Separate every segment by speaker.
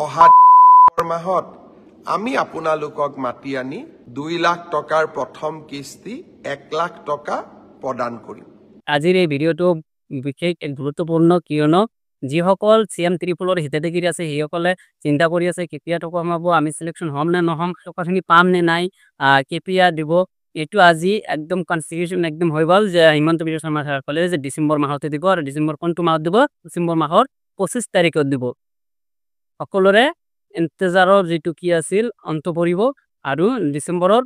Speaker 1: অহা ডিসেম্বৰ মাহত আমি আপোনালোকক মাতি আনি 2 লাখ টকাৰ প্ৰথম কিস্তি 1 লাখ টকা প্ৰদান কৰিম।
Speaker 2: আজিৰ এই ভিডিঅ'টো বিশেষ গুৰুত্বপূৰ্ণ কিয়নো যিসকল CM ত্ৰিপুলৰ হিতাধিকাৰী আছে সেইসকলে চিন্তা কৰি আছে কেতিয়া টকা সোমাব, আমি সিলেকশন হম নে নহম, টকাখিনি পাম নে নাই, কেতিয়া দিব। এইটো আজি একদম কনফিউজন একদম হৈ গ'ল যে হিমন্ত বিশ্ব শৰ্মা ছাৰ ক'লে যে ডিসেম্বৰ মাহতে দিব আৰু ডিসেম্বৰ কোনটো মাহত দিব? ডিসেম্বৰ মাহৰ 25 তাৰিখত দিব। সকলোৰে ইন্তজাৰৰ যিটো কি আছিল অন্ত পৰিব আৰু ডিসেম্বৰৰ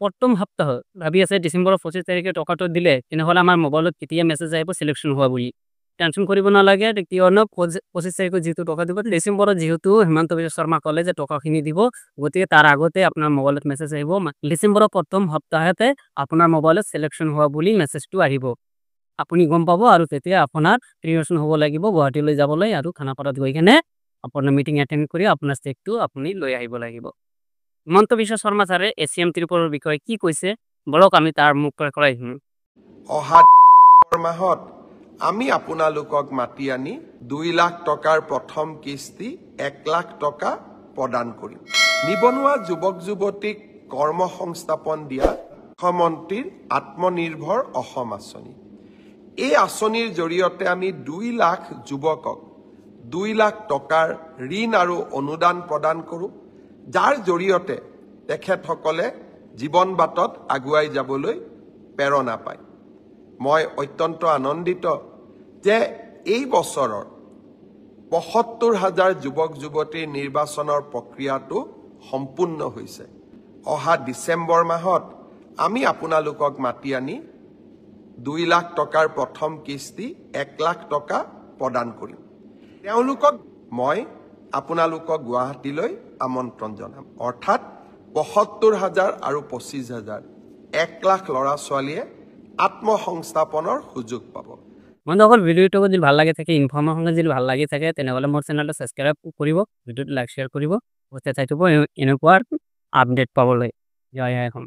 Speaker 2: প্ৰথম সপ্তাহ ভাবি আছে ডিসেম্বৰৰ 25 তাৰিখে টকাটো দিলে তেনেহ'লে আমাৰ মোবাইলত কেতিয়া মেছেজ আহিব সিলেকশন হোৱা বুলি। টেনশন কৰিব নালাগে, কিয়নো 25 তাৰিখত যিটো টকা দিব ডিসেম্বৰত যেহেতু হিমন্ত বিশ্ব শৰ্মা ক'লে যে টকাখিনি দিব, গতিকে তাৰ আগতে আপোনাৰ মোবাইলত মেছেজ আহিব ডিসেম্বৰৰ প্ৰথম সপ্তাহতে আপোনাৰ মোবাইলত সিলেকশন হোৱা বুলি মেছেজটো আহিব। আপুনি গম পাব আৰু তেতিয়া আপোনাৰ প্ৰিপাৰেচন হ'ব লাগিব গুৱাহাটীলৈ যাবলৈ আৰু খানাপাৰাত গৈ কিনে আপোনাৰ মিটিং এটেণ্ড কৰি আপোনাৰ চেকটো আপুনি লৈ আহিব লাগিব। হিমন্ত বিশ্ব শৰ্মা ছাৰে CM ত্ৰিপুৰাৰ বিষয়ে কি কৈছে বলক আমি তাৰ মুখ কৰাই শুনো।
Speaker 1: অহা ডিসেম্বৰ মাহত আমি আপোনালোকক মাতি আনি 2 লাখ টকাৰ প্ৰথম কিস্তি 1 লাখ টকা প্ৰদান কৰিম। নিবনুৱা যুৱক যুৱতীক কৰ্মসংস্থাপন দিয়া মুখ্যমন্ত্ৰীৰ আত্মনিৰ্ভৰ অসম আঁচনি। এই আঁচনিৰ জৰিয়তে আমি 2 লাখ যুৱকক 2 লাখ টকাৰ ঋণ আৰু অনুদান প্ৰদান কৰোঁ, যাৰ জৰিয়তে তেখেতসকলে জীৱন বাটত আগুৱাই যাবলৈ প্ৰেৰণা পায়। মই অত্যন্ত আনন্দিত যে এই বছৰৰ ৭৫,০০০ যুৱক যুৱতীৰ নিৰ্বাচনৰ প্ৰক্ৰিয়াটো সম্পূৰ্ণ হৈছে। অহা ডিসেম্বৰ মাহত আমি আপোনালোকক মাতি আনি 2 লাখ টকাৰ প্ৰথম কিস্তি 1 লাখ টকা প্ৰদান কৰিম। তেওঁলোকক মই আপোনালোকক গুৱাহাটীলৈ আমন্ত্ৰণ জনাম, অৰ্থাৎ ৭৫,০০০ আৰু ২৫,০০০ 1 লাখ ল'ৰা ছোৱালীয়ে আত্মসংস্থাপনৰ সুযোগ পাব।
Speaker 2: বন্ধুসকল ভিডিঅ'টো যদি ভাল লাগি থাকে, ইনফৰ্মেশ্যন যদি ভাল লাগি থাকে তেনেহ'লে মোৰ চেনেলটো ছাবস্ক্ৰাইব কৰিব, ভিডিঅ'টো লাইক শ্বেয়াৰ কৰিব, চাই থ'ব এনেকুৱা আপডেট পাবলৈ। জয় অসম।